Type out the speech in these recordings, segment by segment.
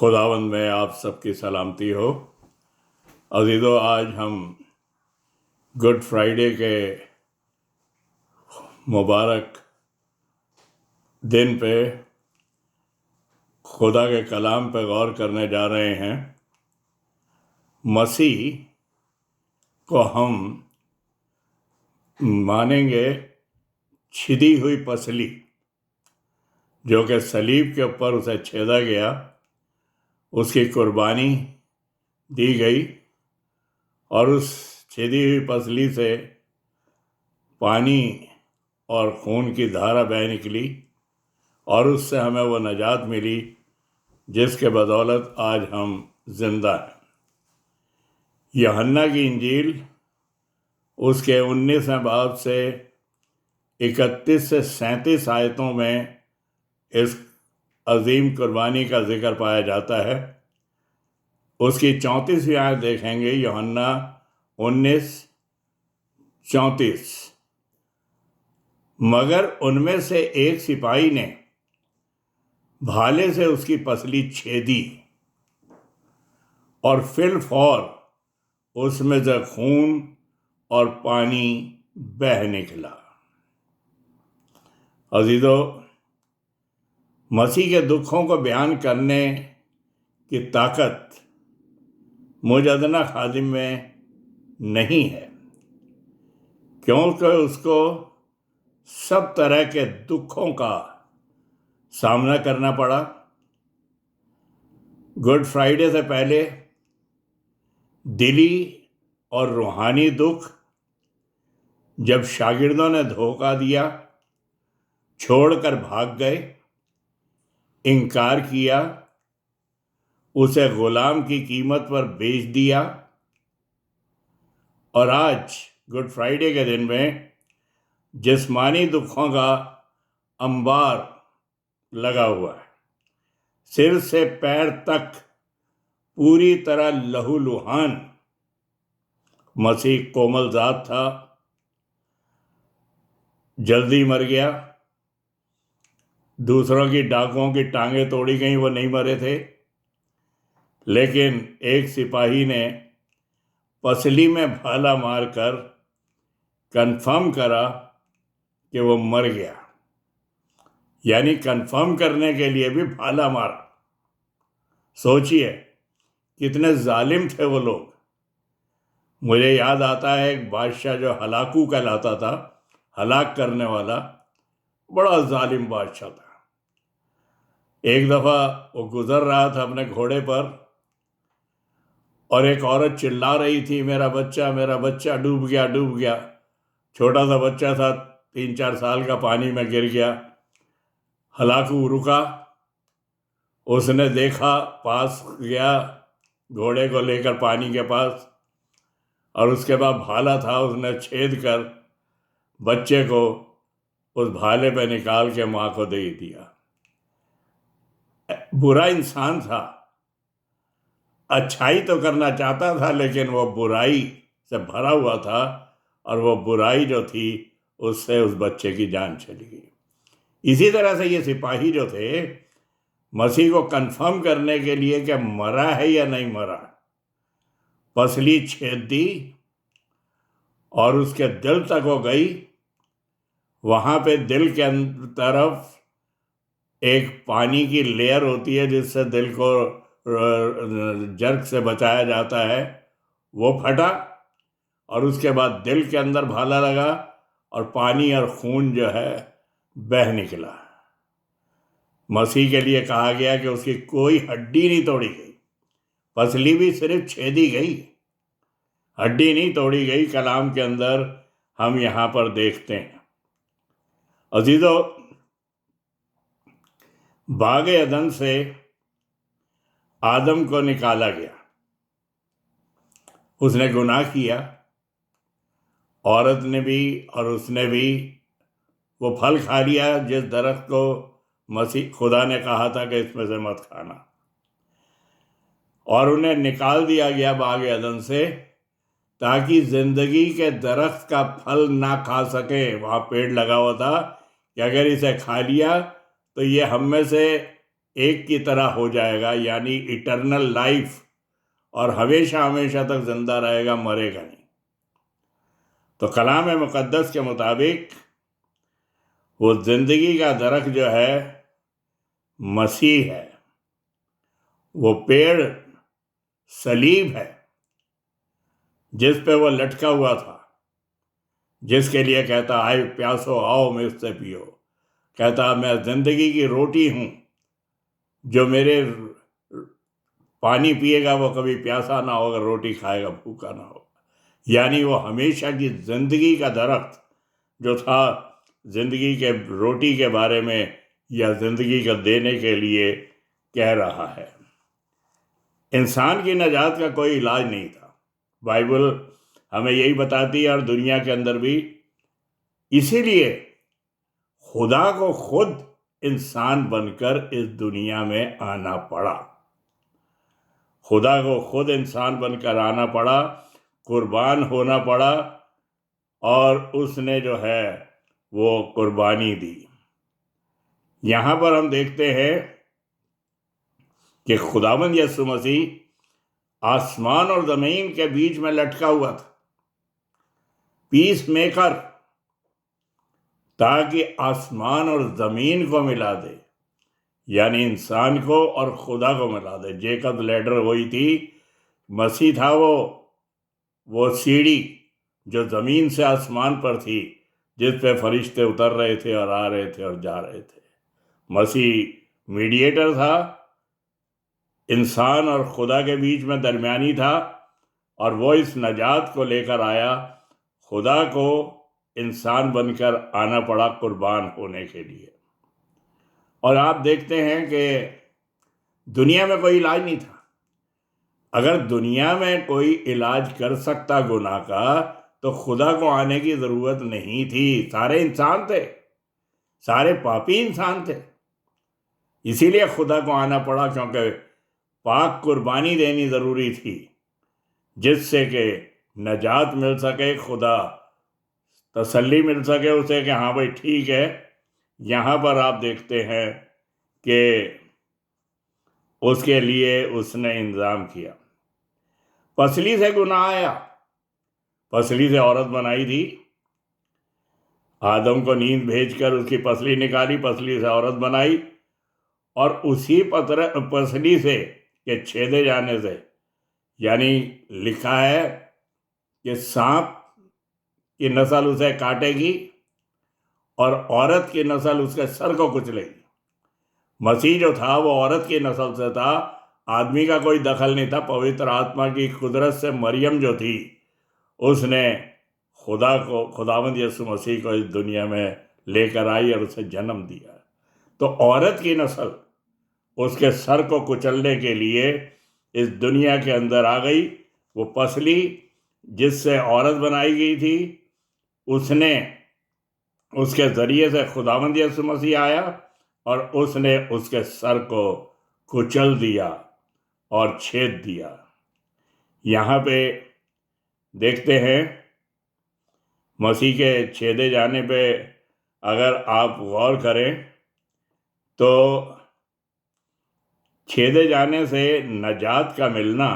خداوند میں آپ سب کی سلامتی ہو۔ عزیزو، آج ہم گڈ فرائیڈے کے مبارک دن پہ خدا کے کلام پہ غور کرنے جا رہے ہیں۔ مسیح کو ہم مانیں گے چھدی ہوئی پسلی، جو کہ صلیب کے اوپر اسے چھیدا گیا، اس کی قربانی دی گئی، اور اس چھیدی ہوئی پسلی سے پانی اور خون کی دھارا بہہ نکلی، اور اس سے ہمیں وہ نجات ملی جس کے بدولت آج ہم زندہ ہیں۔ یوحنا کی انجیل اس کے 19 باب سے 31 سے 37 آیتوں میں اس عظیم قربانی کا ذکر پایا جاتا ہے۔ اس کی 34ویں آیت دیکھیں گے، یوحنا 19:34۔ مگر ان میں سے ایک سپاہی نے بھالے سے اس کی پسلی چھیدی، اور فی الفور اس میں سے خون اور پانی بہہ نکلا۔ عزیزو، مسیح کے دکھوں کو بیان کرنے کی طاقت مجھ ادنا خادم میں نہیں ہے، کیونکہ اس کو سب طرح کے دکھوں کا سامنا کرنا پڑا۔ گڈ فرائیڈے سے پہلے دلی اور روحانی دکھ، جب شاگردوں نے دھوکہ دیا، چھوڑ کر بھاگ گئے، انکار کیا، اسے غلام کی قیمت پر بیچ دیا، اور آج گڈ فرائیڈے کے دن میں جسمانی دکھوں کا انبار لگا ہوا ہے۔ سر سے پیر تک پوری طرح لہو لہان۔ مسیح کومل ذات تھا، جلدی مر گیا، دوسروں کی ڈاکوؤں کی ٹانگیں توڑی گئیں، وہ نہیں مرے تھے، لیکن ایک سپاہی نے پسلی میں بھالا مار کر کنفرم کرا کہ وہ مر گیا، یعنی کنفرم کرنے کے لیے بھی بھالا مارا۔ سوچئے کتنے ظالم تھے وہ لوگ۔ مجھے یاد آتا ہے ایک بادشاہ جو ہلاکو کہلاتا تھا، ہلاک کرنے والا، بڑا ظالم بادشاہ تھا۔ ایک دفعہ وہ گزر رہا تھا اپنے گھوڑے پر، اور ایک عورت چلا رہی تھی، میرا بچہ ڈوب گیا ڈوب گیا۔ چھوٹا سا بچہ تھا، 3-4 سال کا، پانی میں گر گیا۔ ہلاکو رکا، اس نے دیکھا، پاس گیا گھوڑے کو لے کر پانی کے پاس، اور اس کے بعد بھالا تھا، اس نے چھید کر بچے کو اس بھالے پہ نکال کے ماں کو دے دیا۔ برا انسان تھا، اچھائی تو کرنا چاہتا تھا، لیکن وہ برائی سے بھرا ہوا تھا، اور وہ برائی جو تھی اس سے اس بچے کی جان چلی گئی۔ اسی طرح سے یہ سپاہی جو تھے، مسیح کو کنفرم کرنے کے لیے کہ مرا ہے یا نہیں مرا، پسلی چھید دی، اور اس کے دل تک وہ گئی۔ وہاں پہ دل کے طرف ایک پانی کی لیئر ہوتی ہے جس سے دل کو جرگ سے بچایا جاتا ہے، وہ پھٹا، اور اس کے بعد دل کے اندر بھالا لگا، اور پانی اور خون جو ہے بہہ نکلا۔ مسیح کے لیے کہا گیا کہ اس کی کوئی ہڈی نہیں توڑی گئی، پسلی بھی صرف چھیدی گئی، ہڈی نہیں توڑی گئی۔ کلام کے اندر ہم یہاں پر دیکھتے ہیں۔ عزیزو، باغ عدن سے آدم کو نکالا گیا، اس نے گناہ کیا، عورت نے بھی اور اس نے بھی وہ پھل کھا لیا جس درخت کو مسیح خدا نے کہا تھا کہ اس میں سے مت کھانا، اور انہیں نکال دیا گیا باغ عدن سے، تاکہ زندگی کے درخت کا پھل نہ کھا سکیں۔ وہاں پیڑ لگا ہوا تھا کہ اگر اسے کھا لیا تو یہ ہم میں سے ایک کی طرح ہو جائے گا، یعنی ایٹرنل لائف، اور ہمیشہ ہمیشہ تک زندہ رہے گا، مرے گا نہیں۔ تو کلام مقدس کے مطابق وہ زندگی کا درخت جو ہے مسیح ہے، وہ پیڑ صلیب ہے جس پہ وہ لٹکا ہوا تھا، جس کے لیے کہتا آئے پیاسو آؤ مجھ سے پیو، کہتا میں زندگی کی روٹی ہوں، جو میرے پانی پیے گا وہ کبھی پیاسا نہ ہوگا، روٹی کھائے گا بھوکا نہ ہوگا۔ یعنی وہ ہمیشہ کی زندگی کا درخت جو تھا، زندگی کے روٹی کے بارے میں یا زندگی کا دینے کے لیے کہہ رہا ہے۔ انسان کی نجات کا کوئی علاج نہیں تھا، بائبل ہمیں یہی بتاتی ہے، اور دنیا کے اندر بھی۔ اسی لیے خدا کو خود انسان بن کر اس دنیا میں آنا پڑا، خدا کو خود انسان بن کر آنا پڑا، قربان ہونا پڑا، اور اس نے جو ہے وہ قربانی دی۔ یہاں پر ہم دیکھتے ہیں کہ خداوند یسوع مسیح آسمان اور زمین کے بیچ میں لٹکا ہوا تھا، پیس میکر، تاکہ آسمان اور زمین کو ملا دے، یعنی انسان کو اور خدا کو ملا دے۔ جیکب لیڈر وہی تھی، مسیح تھا وہ سیڑھی جو زمین سے آسمان پر تھی، جس پہ فرشتے اتر رہے تھے اور آ رہے تھے اور جا رہے تھے۔ مسیح میڈیٹر تھا، انسان اور خدا کے بیچ میں درمیانی تھا، اور وہ اس نجات کو لے کر آیا۔ خدا کو انسان بن کر آنا پڑا قربان ہونے کے لیے۔ اور آپ دیکھتے ہیں کہ دنیا میں کوئی علاج نہیں تھا۔ اگر دنیا میں کوئی علاج کر سکتا گناہ کا تو خدا کو آنے کی ضرورت نہیں تھی۔ سارے انسان تھے، سارے پاپی انسان تھے، اسی لیے خدا کو آنا پڑا، کیونکہ پاک قربانی دینی ضروری تھی، جس سے کہ نجات مل سکے، خدا تسلی مل سکے اسے کہ ہاں بھائی ٹھیک ہے۔ یہاں پر آپ دیکھتے ہیں کہ اس کے لیے اس نے انتظام کیا۔ پسلی سے گناہ آیا، پسلی سے عورت بنائی تھی، آدم کو نیند بھیج کر اس کی پسلی نکالی، پسلی سے عورت بنائی، اور اسی پسلی سے کہ چھیدے جانے سے، یعنی لکھا ہے کہ سانپ کی نسل اسے کاٹے گی اور عورت کی نسل اس کے سر کو کچلے گی۔ مسیح جو تھا وہ عورت کی نسل سے تھا، آدمی کا کوئی دخل نہیں تھا۔ پوتر آتما کی قدرت سے مریم جو تھی، اس نے خداوند یسوع مسیح کو اس دنیا میں لے کر آئی اور اسے جنم دیا۔ تو عورت کی نسل اس کے سر کو کچلنے کے لیے اس دنیا کے اندر آ گئی۔ وہ پسلی جس سے عورت بنائی گئی تھی، اس کے ذریعے سے خداوند یسوع مسیح آیا، اور اس نے اس کے سر کو کچل دیا اور چھید دیا۔ یہاں پہ دیکھتے ہیں مسیح کے چھیدے جانے پہ اگر آپ غور کریں تو چھیدے جانے سے نجات کا ملنا،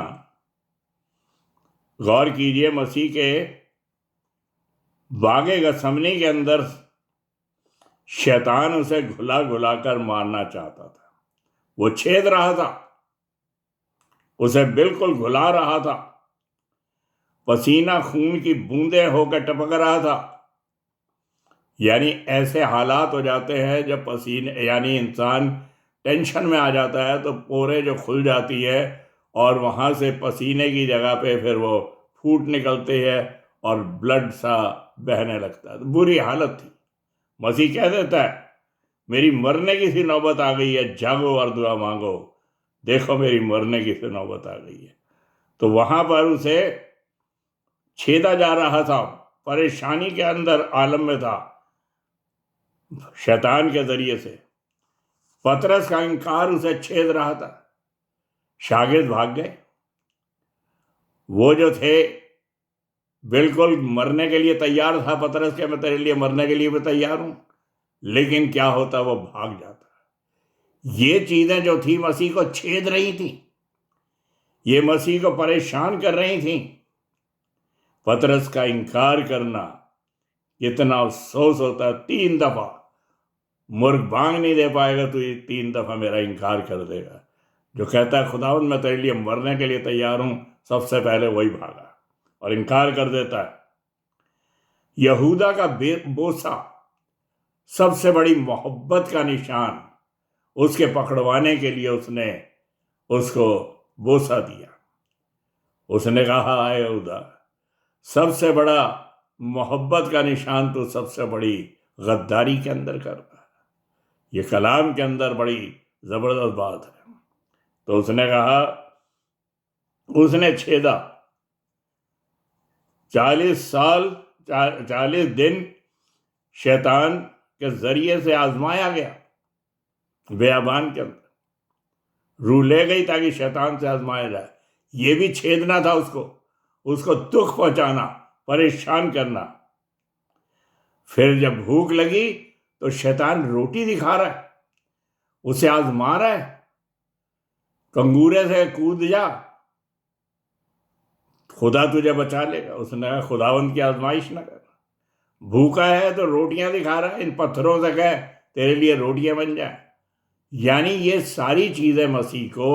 غور کیجئے، مسیح کے باغ گثمنی کے اندر شیطان اسے گھلا گھلا کر مارنا چاہتا تھا، وہ چھید رہا تھا، اسے بالکل گھلا رہا تھا، پسینہ خون کی بوندیں ہو کے ٹپک رہا تھا۔ یعنی ایسے حالات ہو جاتے ہیں جب یعنی انسان ٹینشن میں آ جاتا ہے تو پورے جو کھل جاتی ہے، اور وہاں سے پسینے کی جگہ پہ پھر وہ پھوٹ نکلتے ہیں اور بلڈ سا بہنے لگتا ہے۔ بری حالت تھی۔ مسیح کہہ دیتا ہے میری مرنے کی سی نوبت آ گئی ہے، جاگو اور دعا مانگو، دیکھو میری مرنے کی سی نوبت آ گئی ہے۔ تو وہاں پر اسے چھیدا جا رہا تھا، پریشانی کے اندر عالم میں تھا شیطان کے ذریعے سے۔ پطرس کا انکار اسے چھید رہا تھا، شاگرد بھاگ گئے، وہ جو تھے بالکل مرنے کے لیے تیار تھا پطرس کہ میں تیرے لیے مرنے کے لیے بھی تیار ہوں، لیکن کیا ہوتا، وہ بھاگ جاتا۔ یہ چیزیں جو تھی مسیح کو چھید رہی تھیں، یہ مسیح کو پریشان کر رہی تھیں۔ پطرس کا انکار کرنا کتنا افسوس ہوتا ہے، 3 دفعہ مرغ بانگ نہیں دے پائے گا تو یہ 3 دفعہ میرا انکار کر دے گا۔ جو کہتا ہے خداوند میں تیرے لیے مرنے کے لیے تیار ہوں، سب سے پہلے وہی بھاگا اور انکار کر دیتا ہے۔ یہودا کا بوسہ سب سے بڑی محبت کا نشان، اس کے پکڑوانے کے لیے اس نے اس کو بوسہ دیا۔ اس نے کہا اے یہودا، سب سے بڑا محبت کا نشان تو سب سے بڑی غداری کے اندر کر رہا ہے۔ یہ کلام کے اندر بڑی زبردست بات ہے۔ تو اس نے کہا، اس نے چھیدا، 40 دن شیطان کے ذریعے سے آزمایا گیا بیابان کے اندر، روح لے گئی تاکہ شیطان سے آزمایا جائے۔ یہ بھی چھیدنا تھا اس کو دکھ پہنچانا، پریشان کرنا۔ پھر جب بھوک لگی تو شیطان روٹی دکھا رہا ہے، اسے آزما رہا ہے، کنگورے سے کود جا، خدا تجھے بچا لے گا۔ اس نے کہا خداوند کی آزمائش نہ کر، بھوکا ہے تو روٹیاں دکھا رہا ہے، ان پتھروں سے کہہ تیرے لیے روٹیاں بن جائیں۔ یعنی یہ ساری چیزیں مسیح کو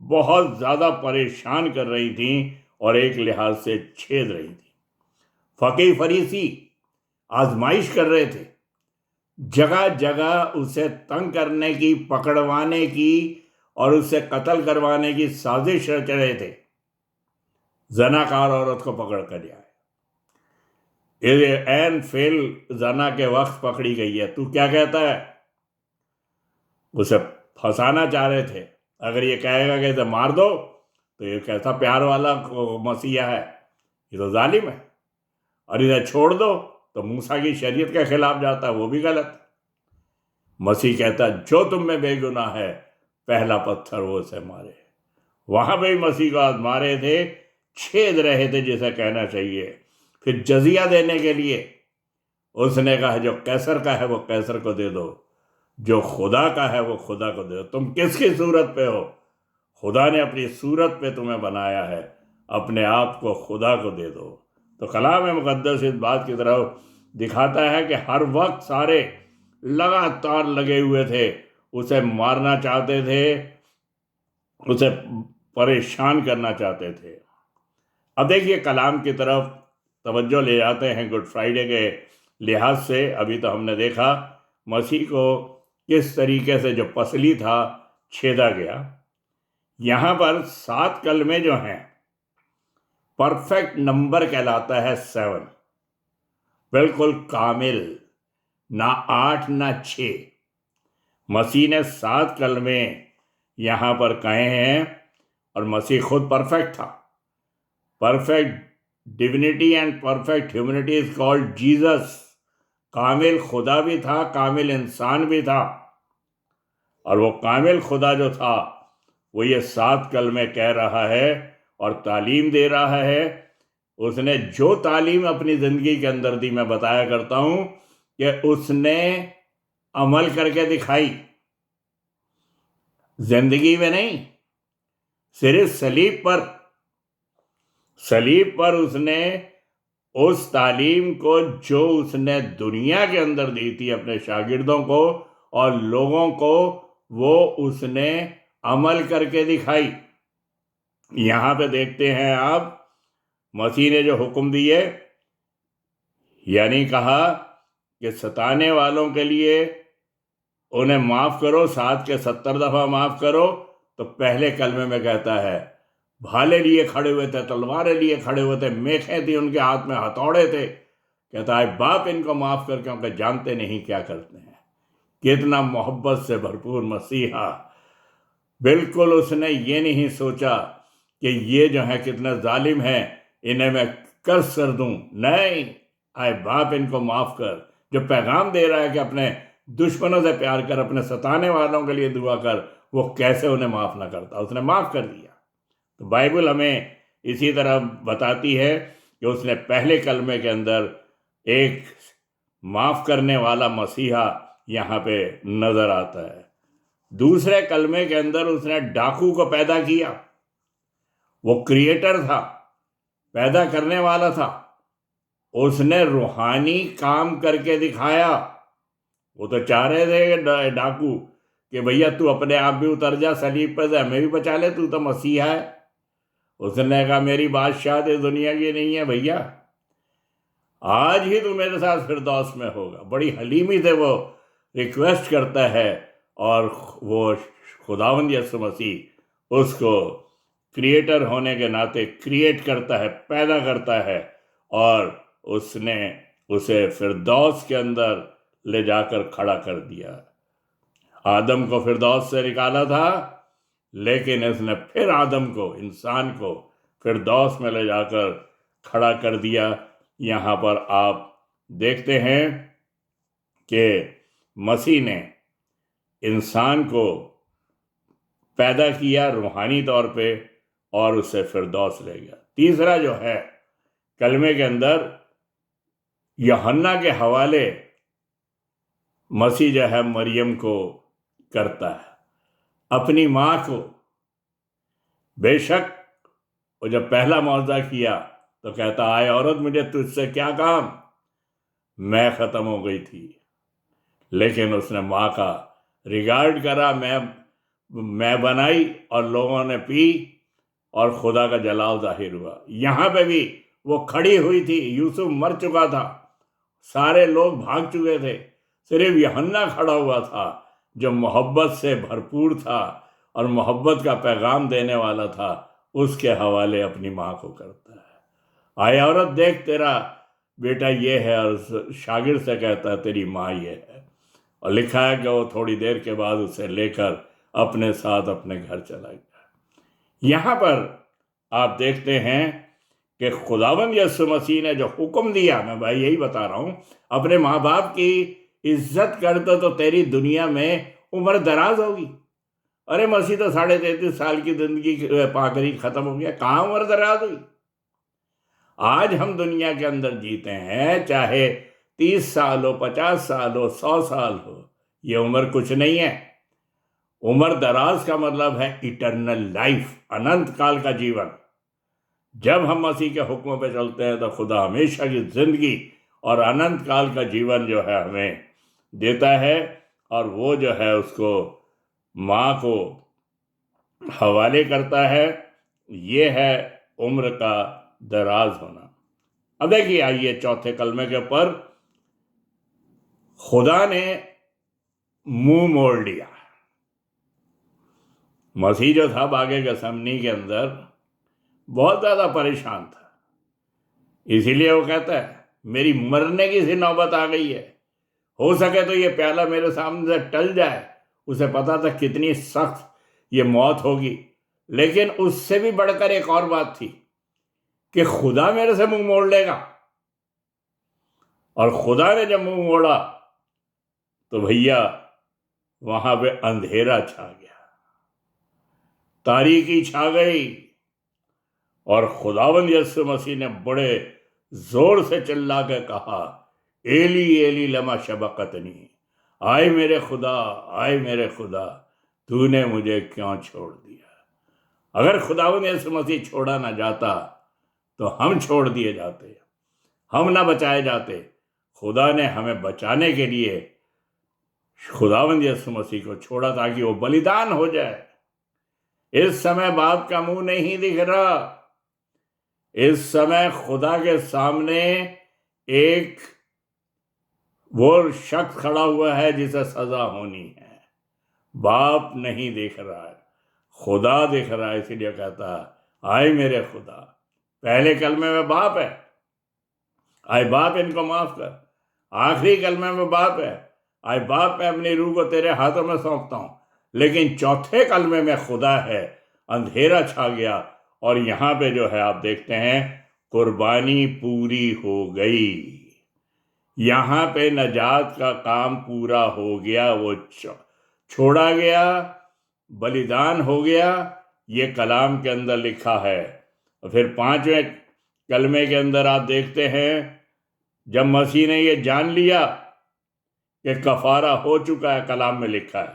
بہت زیادہ پریشان کر رہی تھیں اور ایک لحاظ سے چھید رہی تھیں۔ فقیہ فریسی آزمائش کر رہے تھے، جگہ جگہ اسے تنگ کرنے کی، پکڑوانے کی اور اسے قتل کروانے کی سازش رچ رہے تھے۔ زناکار عورت کو پکڑ کر جائے، عین فعل زنا کے وقت پکڑی گئی ہے، تو کیا کہتا ہے؟ اسے پھنسانا چاہ رہے تھے، اگر یہ کہے گا کہ اسے مار دو تو یہ کیسا پیار والا مسیحا ہے، یہ تو ظالم ہے، اور اسے چھوڑ دو تو موسیٰ کی شریعت کے خلاف جاتا ہے، وہ بھی غلط ہے۔ مسیح کہتا ہے جو تم میں بے گناہ ہے پہلا پتھر وہ اسے مارے۔ وہاں پہ بھی مسیح کو آزما رہے تھے، چھید رہے تھے جسے کہنا چاہیے۔ پھر جزیہ دینے کے لیے اس نے کہا جو قیصر کا ہے وہ قیصر کو دے دو، جو خدا کا ہے وہ خدا کو دے دو۔ تم کس کی صورت پہ ہو؟ خدا نے اپنی صورت پہ تمہیں بنایا ہے، اپنے آپ کو خدا کو دے دو۔ تو کلام مقدس اس بات کی طرف دکھاتا ہے کہ ہر وقت سارے لگاتار لگے ہوئے تھے، اسے مارنا چاہتے تھے، اسے پریشان کرنا چاہتے تھے۔ اب دیکھیے کلام کی طرف توجہ لے جاتے ہیں گڈ فرائیڈے کے لحاظ سے۔ ابھی تو ہم نے دیکھا مسیح کو کس طریقے سے جو پسلی تھا چھیدا گیا۔ یہاں پر 7 کلمے جو ہیں، پرفیکٹ نمبر کہلاتا ہے 7، بالکل کامل، نہ 8 نہ 6۔ مسیح نے 7 کلمے یہاں پر کہے ہیں، اور مسیح خود پرفیکٹ تھا۔ Perfect divinity and perfect humanity is called Jesus. کامل خدا بھی تھا، کامل انسان بھی تھا، اور وہ کامل خدا جو تھا وہ یہ 7 کلمے کہہ رہا ہے اور تعلیم دے رہا ہے۔ اس نے جو تعلیم اپنی زندگی کے اندر دی، میں بتایا کرتا ہوں کہ اس نے عمل کر کے دکھائی، زندگی میں نہیں، صرف صلیب پر اس نے اس تعلیم کو جو اس نے دنیا کے اندر دی تھی اپنے شاگردوں کو اور لوگوں کو، وہ اس نے عمل کر کے دکھائی۔ یہاں پہ دیکھتے ہیں آپ، مسیح نے جو حکم دیے، یعنی کہا کہ ستانے والوں کے لیے انہیں معاف کرو، 7 کے 70 دفعہ معاف کرو، تو پہلے کلمے میں کہتا ہے بھالے لیے کھڑے ہوئے تھے، تلواریں لیے کھڑے ہوئے تھے، میخیں تھی ان کے ہاتھ میں، ہتھوڑے تھے، کہتا ہے باپ ان کو معاف کر کیونکہ جانتے نہیں کیا کرتے ہیں۔ کتنا محبت سے بھرپور مسیحا! بالکل اس نے یہ نہیں سوچا کہ یہ جو ہے کتنے ظالم ہیں، انہیں میں قرض کر دوں، نہیں، اے باپ ان کو معاف کر۔ جو پیغام دے رہا ہے کہ اپنے دشمنوں سے پیار کر، اپنے ستانے والوں کے لیے دعا کر، وہ کیسے انہیں معاف نہ کرتا؟ اس نے معاف کر دیا۔ تو بائبل ہمیں اسی طرح بتاتی ہے کہ اس نے پہلے کلمے کے اندر ایک معاف کرنے والا مسیحا یہاں پہ نظر آتا ہے۔ دوسرے کلمے کے اندر اس نے ڈاکو کو پیدا کیا، وہ کریٹر تھا، پیدا کرنے والا تھا، اس نے روحانی کام کر کے دکھایا۔ وہ تو چاہ رہے تھے ڈاکو کہ بھیا تو اپنے آپ بھی اتر جا صلیب پہ سے ہمیں بھی بچا لے، تو تو مسیحا ہے۔ اس نے کہا میری بادشاہت اس دنیا کی نہیں ہے بھیا، آج ہی تو میرے ساتھ فردوس میں ہوگا۔ بڑی حلیمی سے وہ ریکویسٹ کرتا ہے، اور وہ خداوند یسوع مسیح اس کو کریٹر ہونے کے ناطے کریٹ کرتا ہے، پیدا کرتا ہے، اور اس نے اسے فردوس کے اندر لے جا کر کھڑا کر دیا۔ آدم کو فردوس سے نکالا تھا، لیکن اس نے پھر آدم کو، انسان کو، فردوس میں لے جا کر کھڑا کر دیا۔ یہاں پر آپ دیکھتے ہیں کہ مسیح نے انسان کو پیدا کیا روحانی طور پہ، اور اسے فردوس لے گیا۔ تیسرا جو ہے کلمے کے اندر یوحنا کے حوالے مسیح جو ہے مریم کو کرتا ہے، اپنی ماں کو۔ بے شک وہ جب پہلا معجزہ کیا تو کہتا آئے عورت مجھے تجھ سے کیا کام، میں ختم ہو گئی تھی، لیکن اس نے ماں کا ریگارڈ کرا، میں بنائی اور لوگوں نے پی، اور خدا کا جلال ظاہر ہوا۔ یہاں پہ بھی وہ کھڑی ہوئی تھی، یوسف مر چکا تھا، سارے لوگ بھاگ چکے تھے، صرف یوحنا کھڑا ہوا تھا جو محبت سے بھرپور تھا اور محبت کا پیغام دینے والا تھا۔ اس کے حوالے اپنی ماں کو کرتا ہے، آئے عورت دیکھ تیرا بیٹا یہ ہے، اور شاگرد سے کہتا ہے تیری ماں یہ ہے۔ اور لکھا ہے کہ وہ تھوڑی دیر کے بعد اسے لے کر اپنے ساتھ اپنے گھر چلا گیا۔ یہاں پر آپ دیکھتے ہیں کہ خداوند یسوع مسیح نے جو حکم دیا، میں بھائی یہی بتا رہا ہوں، اپنے ماں باپ کی عزت کرتا تو تیری دنیا میں عمر دراز ہوگی۔ ارے مسیح تو 33.5 سال کی زندگی پا کر ہی ختم ہو گیا، کہاں عمر دراز ہوئی؟ آج ہم دنیا کے اندر جیتے ہیں، چاہے 30 سال ہو، 50 سال ہو، 100 سال ہو، یہ عمر کچھ نہیں ہے۔ عمر دراز کا مطلب ہے ایٹرنل لائف، اننت کال کا جیون۔ جب ہم مسیح کے حکموں پہ چلتے ہیں تو خدا ہمیشہ کی زندگی اور اننت کال کا جیون جو ہے ہمیں دیتا ہے، اور وہ جو ہے اس کو ماں کو حوالے کرتا ہے۔ یہ ہے عمر کا دراز ہونا۔ اب دیکھیے، آئیے چوتھے کلمے کے اوپر، خدا نے منہ موڑ لیا۔ مسیح جو تھا باغ گثمنی کے اندر بہت زیادہ پریشان تھا، اسی لیے وہ کہتا ہے میری مرنے کی سی نوبت آ گئی ہے، ہو سکے تو یہ پیالہ میرے سامنے سے ٹل جائے۔ اسے پتا تھا کتنی سخت یہ موت ہوگی، لیکن اس سے بھی بڑھ کر ایک اور بات تھی کہ خدا میرے سے منہ موڑ لے گا۔ اور خدا نے جب منہ موڑا تو بھیا وہاں پہ اندھیرا چھا گیا، تاریکی چھا گئی، اور خداوند یسوع مسیح نے بڑے زور سے چلا کے کہا ایلی ایلی لما شبقتنی، آئے میرے خدا، آئے میرے خدا، تو نے مجھے کیوں چھوڑ دیا۔ اگر خداوند یسوع مسیح چھوڑا نہ جاتا تو ہم چھوڑ دیے جاتے، ہم نہ بچائے جاتے۔ خدا نے ہمیں بچانے کے لیے خداوند یسوع مسیح کو چھوڑا تاکہ وہ بلیدان ہو جائے۔ اس سمے باپ کا منہ نہیں دکھ رہا، اس سمے خدا کے سامنے ایک وہ شخص کھڑا ہوا ہے جسے سزا ہونی ہے۔ باپ نہیں دیکھ رہا ہے، خدا دیکھ رہا ہے، اسی لیے کہتا ہے آئے میرے خدا۔ پہلے کلمے میں باپ ہے، آئے باپ ان کو معاف کر۔ آخری کلمے میں باپ ہے، آئے باپ میں اپنی روح کو تیرے ہاتھوں میں سونپتا ہوں۔ لیکن چوتھے کلمے میں خدا ہے، اندھیرا چھا گیا، اور یہاں پہ جو ہے آپ دیکھتے ہیں قربانی پوری ہو گئی۔ یہاں پہ نجات کا کام پورا ہو گیا، وہ چھوڑا گیا، بلیدان ہو گیا۔ یہ کلام کے اندر لکھا ہے۔ اور پھر 5ویں کلمے کے اندر آپ دیکھتے ہیں جب مسیح نے یہ جان لیا کہ کفارہ ہو چکا ہے، کلام میں لکھا ہے،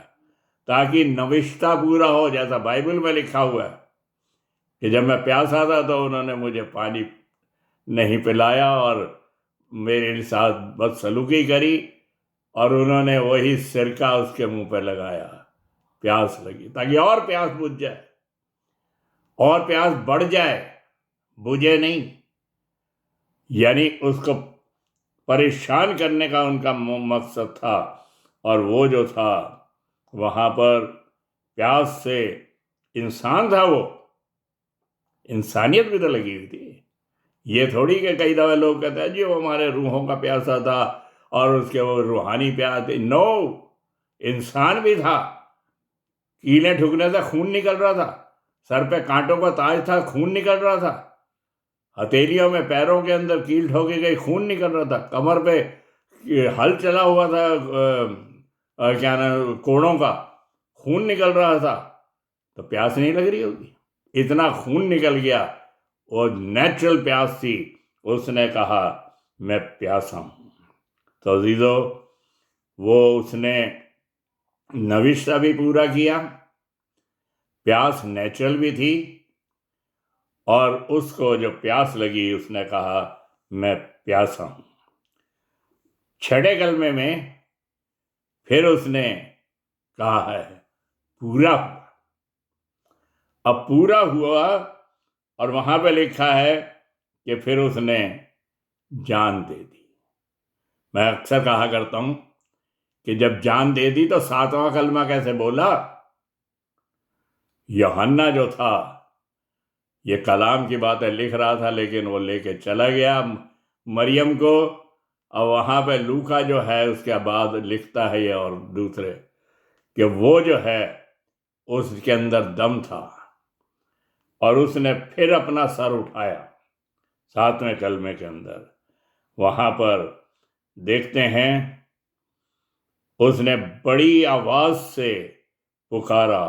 تاکہ نوشتہ پورا ہو، جیسا بائبل میں لکھا ہوا ہے کہ جب میں پیاسا تھا تو انہوں نے مجھے پانی نہیں پلایا اور میرے ساتھ بدسلوکی کری، اور انہوں نے وہی سرکہ اس کے منہ پہ لگایا، پیاس لگی، تاکہ اور پیاس بجھ جائے، اور پیاس بڑھ جائے، بجھے نہیں۔ یعنی اس کو پریشان کرنے کا ان کا مقصد تھا، اور وہ جو تھا وہاں پر پیاس سے انسان تھا، وہ انسانیت بھی تو لگی ہوئی تھی۔ یہ تھوڑی کہ کئی دفعہ لوگ کہتے ہیں جی وہ ہمارے روحوں کا پیاسا تھا اور اس کے وہ روحانی پیاس تھی۔ نو، انسان بھی تھا، کیلیں ٹھکنے سے خون نکل رہا تھا، سر پہ کانٹوں کا تاج تھا، خون نکل رہا تھا، ہتھیلیوں میں پیروں کے اندر کیل ٹھوکی گئی، خون نکل رہا تھا، کمر پہ ہل چلا ہوا تھا کیا نام کوڑوں کا، خون نکل رہا تھا، تو پیاس نہیں لگ رہی ہوگی؟ اتنا خون نکل گیا، وہ نیچرل پیاس تھی۔ اس نے کہا میں پیاسا ہوں۔ تو عزیزو، وہ اس نے نوشتہ بھی پورا کیا، پیاس نیچرل بھی تھی، اور اس کو جو پیاس لگی اس نے کہا میں پیاسا ہوں۔ چھٹے کلمے میں پھر اس نے کہا ہے پورا ہوا۔ اب پورا ہوا، اور وہاں پہ لکھا ہے کہ پھر اس نے جان دے دی۔ میں اکثر کہا کرتا ہوں کہ جب جان دے دی تو 7واں کلمہ کیسے بولا؟ یوحنا جو تھا یہ کلام کی باتیں لکھ رہا تھا، لیکن وہ لے کے چلا گیا مریم کو، اور وہاں پہ لوکا جو ہے اس کے بعد لکھتا ہے یہ اور دوسرے کہ وہ جو ہے اس کے اندر دم تھا، اور اس نے پھر اپنا سر اٹھایا 7ویں کلمے کے اندر۔ وہاں پر دیکھتے ہیں اس نے بڑی آواز سے پکارا،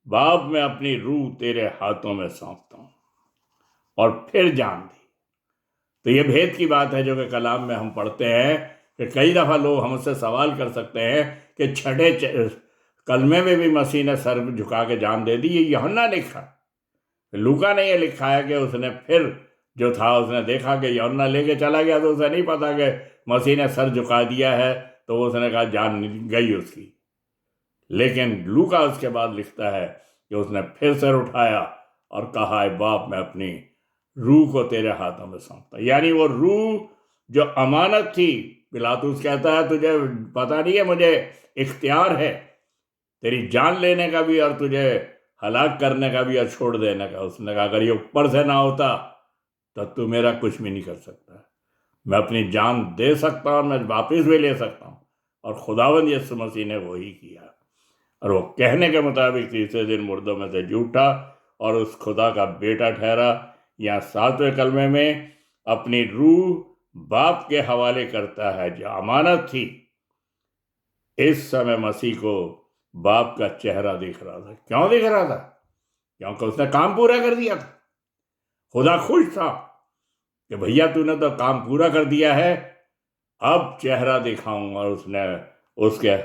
باپ میں اپنی روح تیرے ہاتھوں میں سونپتا ہوں، اور پھر جان دی۔ تو یہ بھید کی بات ہے جو کہ کلام میں ہم پڑھتے ہیں، کہ کئی دفعہ لوگ ہم سے سوال کر سکتے ہیں کہ چھٹے کلمے میں بھی مسیح نے سر جھکا کے جان دے دی، یہ یوحنا نے لکھا، لوکا نے یہ لکھا ہے کہ اس نے پھر جو تھا اس نے دیکھا کہ یوحنا لے کے چلا گیا، تو اسے نہیں پتا کہ مسیح نے سر جھکا دیا ہے، تو اس نے کہا جان گئی اس کی۔ لیکن لوکا اس کے بعد لکھتا ہے کہ اس نے پھر سر اٹھایا اور کہا اے باپ میں اپنی روح کو تیرے ہاتھوں میں سونپتا۔ یعنی وہ روح جو امانت تھی، پلاطس کہتا ہے تجھے پتہ نہیں ہے مجھے اختیار ہے تیری جان لینے کا بھی اور تجھے ہلاک کرنے کا بھی اور چھوڑ دینے کا۔ اس نے کہا اگر یہ اوپر سے نہ ہوتا تو میرا کچھ بھی نہیں کر سکتا، میں اپنی جان دے سکتا ہوں، میں واپس بھی لے سکتا ہوں، اور خداوند یسوع مسیح نے وہی کیا، اور وہ کہنے کے مطابق تیسرے دن مردوں میں سے جی اٹھا اور اس خدا کا بیٹا ٹھہرا۔ یہاں 7ویں کلمے میں اپنی روح باپ کے حوالے کرتا ہے، جو امانت تھی۔ اس سمے مسیح کو باپ کا چہرہ دکھ رہا تھا۔ کیوں دکھ رہا تھا؟ کیونکہ اس نے کام پورا کر دیا تھا۔ خدا خوش تھا کہ بھیا تو نے تو کام پورا کر دیا ہے، اب چہرہ دکھاؤں، اور اس نے اس کے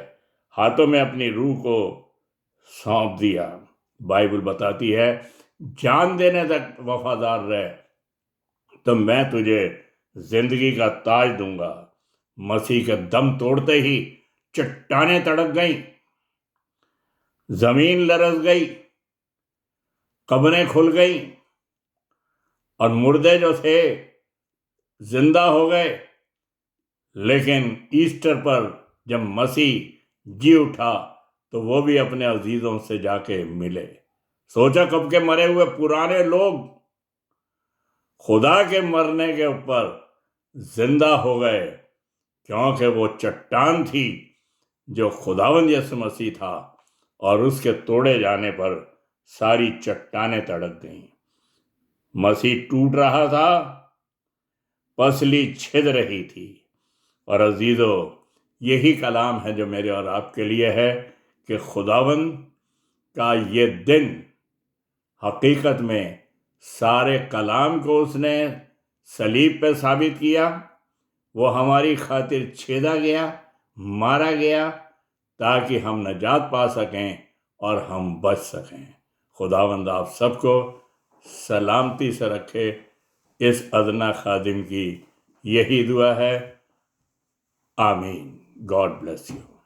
ہاتھوں میں اپنی روح کو سونپ دیا۔ بائبل بتاتی ہے جان دینے تک وفادار رہ تو میں تجھے زندگی کا تاج دوں گا۔ مسیح کے دم توڑتے ہی چٹانیں تڑک گئیں، زمین لرز گئی، قبریں کھل گئیں، اور مردے جو تھے زندہ ہو گئے۔ لیکن ایسٹر پر جب مسیح جی اٹھا تو وہ بھی اپنے عزیزوں سے جا کے ملے۔ سوچا کب کے مرے ہوئے پرانے لوگ خدا کے مرنے کے اوپر زندہ ہو گئے، کیونکہ وہ چٹان تھی جو خداوند یسوع مسیح تھا، اور اس کے توڑے جانے پر ساری چٹانیں تڑک گئیں۔ مسیح ٹوٹ رہا تھا، پسلی چھد رہی تھی۔ اور عزیزو، یہی کلام ہے جو میرے اور آپ کے لیے ہے کہ خداوند کا یہ دن حقیقت میں سارے کلام کو اس نے صلیب پہ ثابت کیا، وہ ہماری خاطر چھیدا گیا، مارا گیا، تاکہ ہم نجات پا سکیں اور ہم بچ سکیں۔ خداوند آپ سب کو سلامتی سے رکھے۔ اس ادنا خادم کی یہی دعا ہے۔ آمین۔ God bless you.